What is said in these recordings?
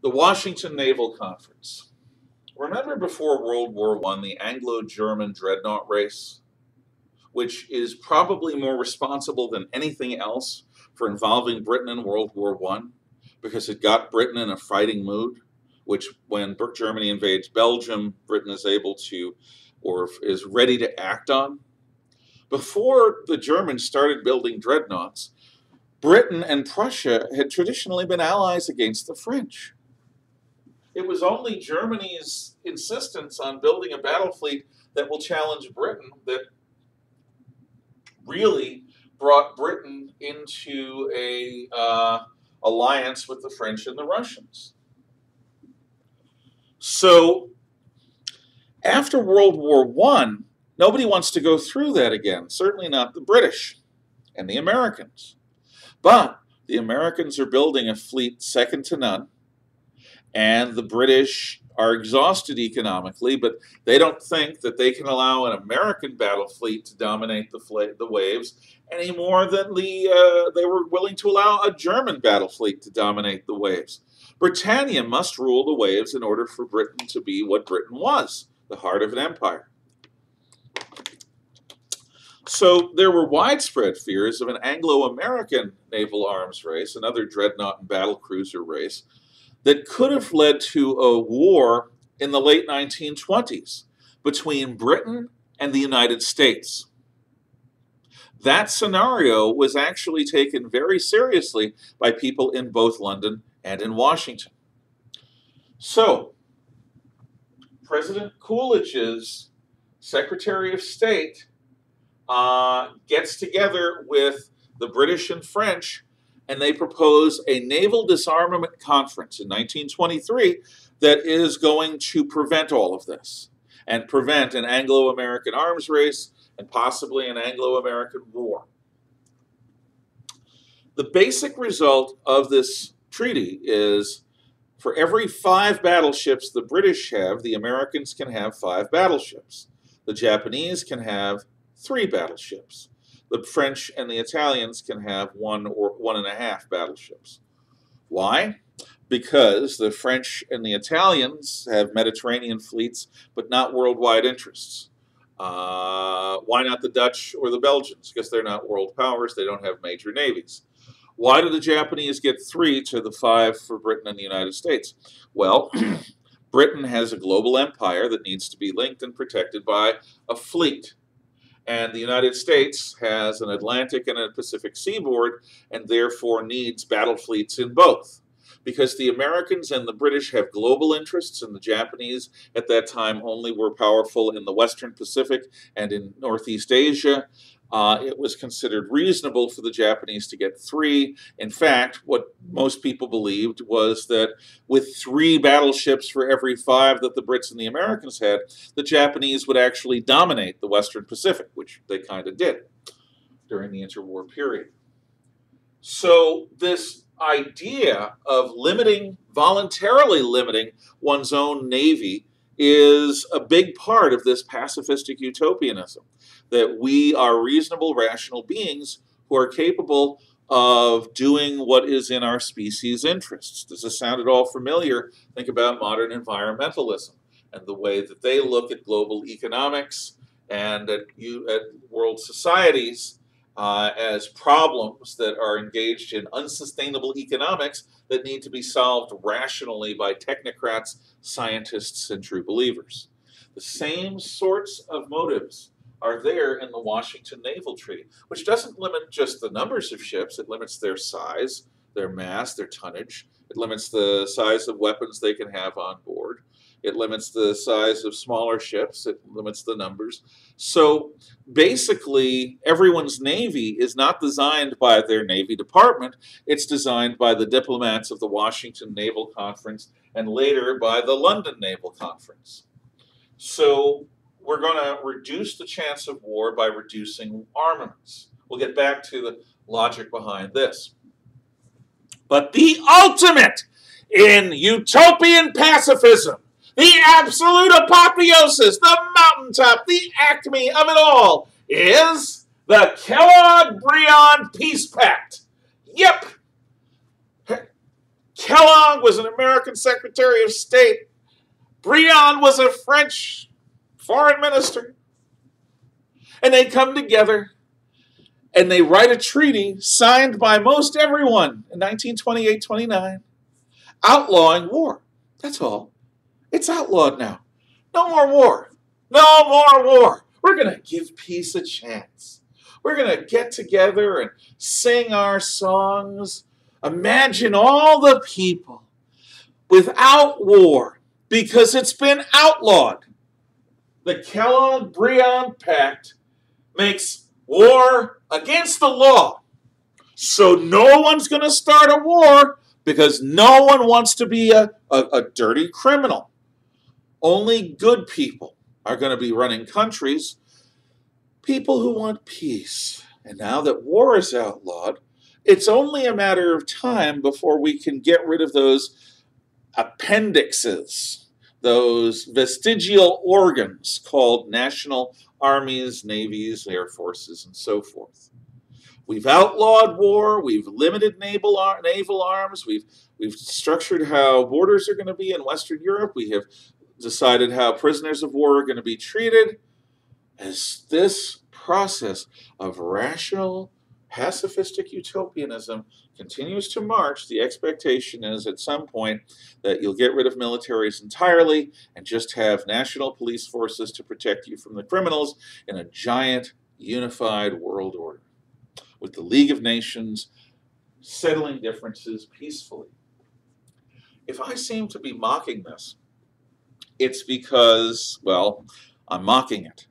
The Washington Naval Conference. Remember before World War I, the Anglo-German dreadnought race, which is probably more responsible than anything else for involving Britain in World War I, because it got Britain in a fighting mood, which when Germany invades Belgium, Britain is able to, or is ready to act on. Before the Germans started building dreadnoughts, Britain and Prussia had traditionally been allies against the French. It was only Germany's insistence on building a battle fleet that will challenge Britain that really brought Britain into a alliance with the French and the Russians. So after World War I, nobody wants to go through that again, certainly not the British and the Americans. But the Americans are building a fleet second to none, and the British are exhausted economically, but they don't think that they can allow an American battle fleet to dominate the waves any more than they were willing to allow a German battle fleet to dominate the waves. Britannia must rule the waves in order for Britain to be what Britain was, the heart of an empire. So there were widespread fears of an Anglo-American naval arms race, another dreadnought and battle cruiser race, that could have led to a war in the late 1920s between Britain and the United States. That scenario was actually taken very seriously by people in both London and in Washington. So, President Coolidge's Secretary of State gets together with the British and French, and they propose a naval disarmament conference in 1923 that is going to prevent all of this and prevent an Anglo-American arms race and possibly an Anglo-American war. The basic result of this treaty is for every 5 battleships the British have, the Americans can have 5 battleships. The Japanese can have 3 battleships. The French and the Italians can have 1 or 1.5 battleships. Why? Because the French and the Italians have Mediterranean fleets, but not worldwide interests. Why not the Dutch or the Belgians? Because they're not world powers, they don't have major navies. Why do the Japanese get 3 to the 5 for Britain and the United States? Well, Britain has a global empire that needs to be linked and protected by a fleet. And the United States has an Atlantic and a Pacific seaboard, and therefore needs battle fleets in both. Because the Americans and the British have global interests, and the Japanese at that time only were powerful in the Western Pacific and in Northeast Asia, it was considered reasonable for the Japanese to get 3. In fact, what most people believed was that with 3 battleships for every 5 that the Brits and the Americans had, the Japanese would actually dominate the Western Pacific, which they kind of did during the interwar period. So this idea of voluntarily limiting one's own navy is a big part of this pacifistic utopianism, that we are reasonable, rational beings who are capable of doing what is in our species' interests. Does this sound at all familiar? Think about modern environmentalism and the way that they look at global economics and at world societies as problems that are engaged in unsustainable economics that need to be solved rationally by technocrats, scientists, and true believers. The same sorts of motives are there in the Washington Naval Treaty, which doesn't limit just the numbers of ships, it limits their size, their mass, their tonnage, it limits the size of weapons they can have on board, it limits the size of smaller ships, it limits the numbers. So basically, everyone's navy is not designed by their Navy Department, it's designed by the diplomats of the Washington Naval Conference and later by the London Naval Conference. So we're going to reduce the chance of war by reducing armaments. We'll get back to the logic behind this. But the ultimate in utopian pacifism, the absolute apotheosis, the mountaintop, the acme of it all, is the Kellogg-Briand Peace Pact. Yep. Kellogg was an American Secretary of State. Briand was a French foreign minister. And they come together and they write a treaty signed by most everyone in 1928-29, outlawing war. That's all. It's outlawed now. No more war. No more war. We're going to give peace a chance. We're going to get together and sing our songs. Imagine all the people without war because it's been outlawed. The Kellogg-Briand Pact makes war against the law. So no one's going to start a war because no one wants to be a dirty criminal. Only good people are going to be running countries, people who want peace. And now that war is outlawed, it's only a matter of time before we can get rid of those appendixes, those vestigial organs called national armies, navies, air forces, and so forth. We've outlawed war. We've limited naval arms. We've structured how borders are going to be in Western Europe. We have decided how prisoners of war are going to be treated. As this process of rational, pacifistic utopianism continues to march, the expectation is at some point that you'll get rid of militaries entirely and just have national police forces to protect you from the criminals in a giant unified world order, with the League of Nations settling differences peacefully. If I seem to be mocking this, it's because, well, I'm mocking it.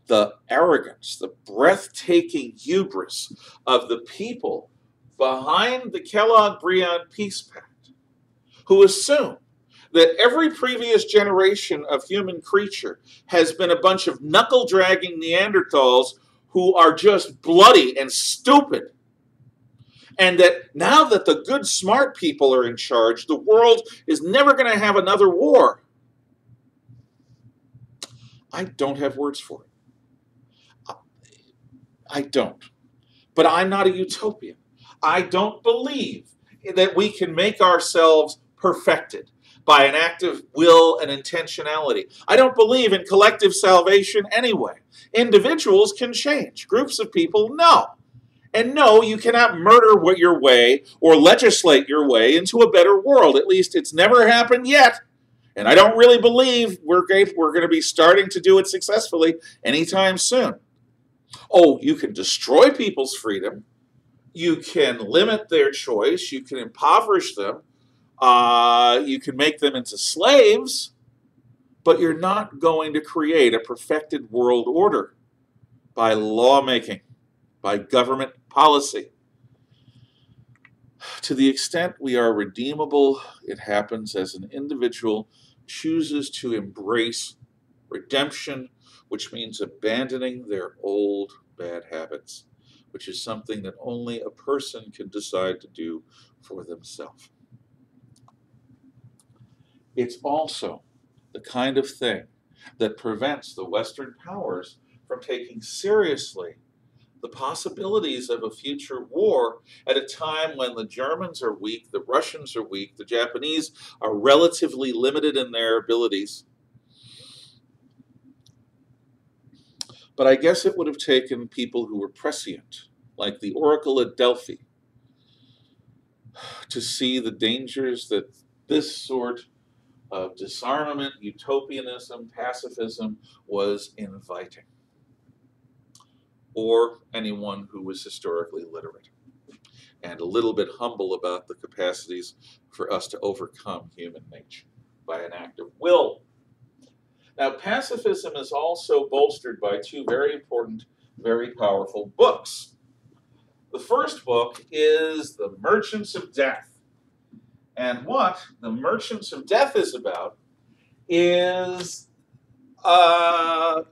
The arrogance, the breathtaking hubris of the people behind the Kellogg-Briand Peace Pact, who assume that every previous generation of human creature has been a bunch of knuckle-dragging Neanderthals who are just bloody and stupid. And that now that the good, smart people are in charge, the world is never going to have another war. I don't have words for it. I don't. But I'm not a utopian. I don't believe that we can make ourselves perfected by an act of will and intentionality. I don't believe in collective salvation anyway. Individuals can change. Groups of people, no. And no, you cannot murder your way or legislate your way into a better world. At least it's never happened yet. And I don't really believe we're going to be starting to do it successfully anytime soon. Oh, you can destroy people's freedom. You can limit their choice. You can impoverish them. You can make them into slaves. But you're not going to create a perfected world order by lawmaking, by government policy. To the extent we are redeemable, it happens as an individual chooses to embrace redemption, which means abandoning their old bad habits, which is something that only a person can decide to do for themselves. It's also the kind of thing that prevents the Western powers from taking seriously the possibilities of a future war at a time when the Germans are weak, the Russians are weak, the Japanese are relatively limited in their abilities. But I guess it would have taken people who were prescient, like the Oracle at Delphi, to see the dangers that this sort of disarmament, utopianism, pacifism was inviting. Or anyone who was historically literate and a little bit humble about the capacities for us to overcome human nature by an act of will. Now, pacifism is also bolstered by two very important, very powerful books. The first book is The Merchants of Death. And what The Merchants of Death is about is a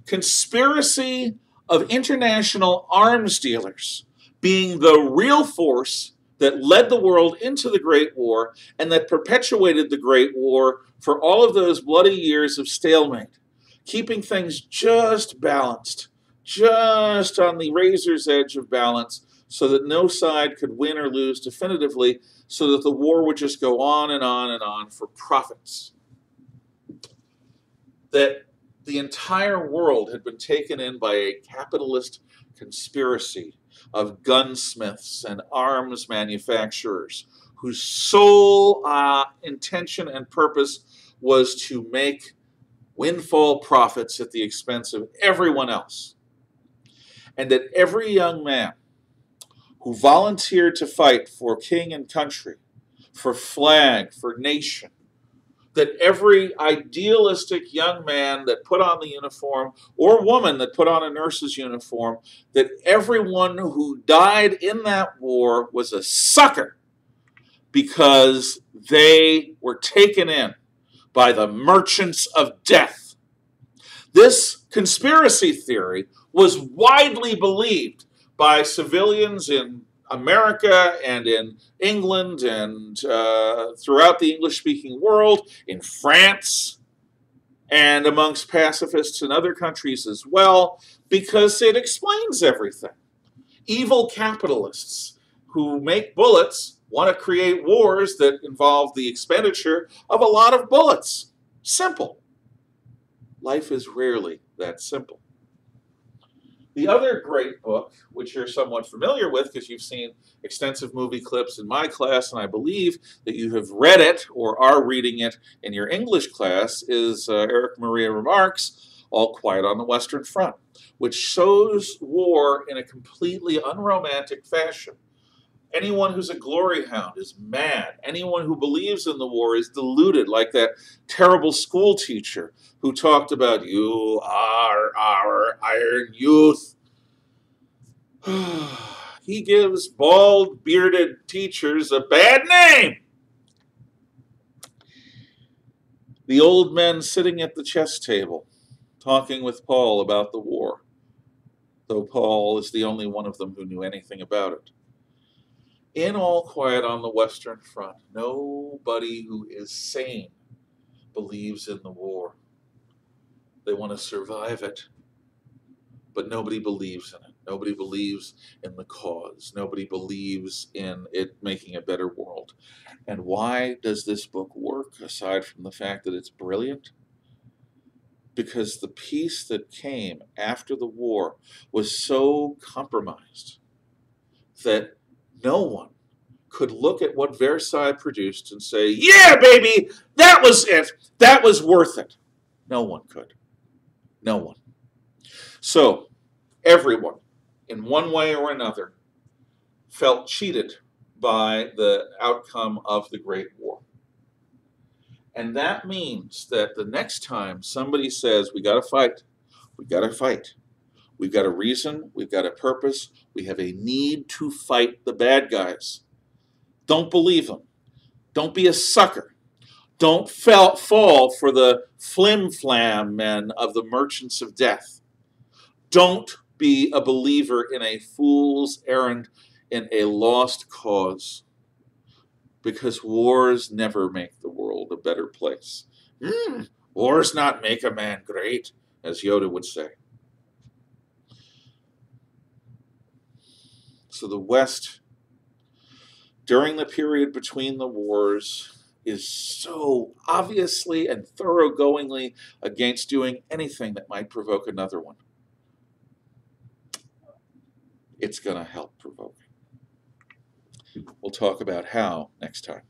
conspiracy of international arms dealers being the real force that led the world into the Great War and that perpetuated the Great War for all of those bloody years of stalemate, keeping things just balanced, just on the razor's edge of balance, so that no side could win or lose definitively so that the war would just go on and on and on for profits. That the entire world had been taken in by a capitalist conspiracy of gunsmiths and arms manufacturers whose sole intention and purpose was to make windfall profits at the expense of everyone else. And that every young man who volunteered to fight for king and country, for flag, for nation, that every idealistic young man that put on the uniform, or woman that put on a nurse's uniform, that everyone who died in that war was a sucker because they were taken in by the merchants of death. This conspiracy theory was widely believed by civilians in America and in England and throughout the English-speaking world, in France, and amongst pacifists in other countries as well, because it explains everything. Evil capitalists who make bullets want to create wars that involve the expenditure of a lot of bullets. Simple. Life is rarely that simple. The other great book, which you're somewhat familiar with because you've seen extensive movie clips in my class, and I believe that you have read it or are reading it in your English class, is Erich Maria Remarque's All Quiet on the Western Front, which shows war in a completely unromantic fashion. Anyone who's a glory hound is mad. Anyone who believes in the war is deluded, like that terrible school teacher who talked about, "You are our iron youth." He gives bald, bearded teachers a bad name. The old men sitting at the chess table, talking with Paul about the war, though Paul is the only one of them who knew anything about it. In All Quiet on the Western Front, nobody who is sane believes in the war. They want to survive it, but nobody believes in it. Nobody believes in the cause. Nobody believes in it making a better world. And why does this book work, aside from the fact that it's brilliant? Because the peace that came after the war was so compromised that no one could look at what Versailles produced and say, "Yeah, baby, that was it. That was worth it." No one could. No one. So everyone, in one way or another, felt cheated by the outcome of the Great War. And that means that the next time somebody says, "We got to fight, we got to fight. We've got a reason, we've got a purpose, we have a need to fight the bad guys," don't believe them. Don't be a sucker. Don't fall for the flim-flam men of the merchants of death. Don't be a believer in a fool's errand in a lost cause, because wars never make the world a better place. Wars not make a man great, as Yoda would say. So the West, during the period between the wars, is so obviously and thoroughgoingly against doing anything that might provoke another one. It's going to help provoke. We'll talk about how next time.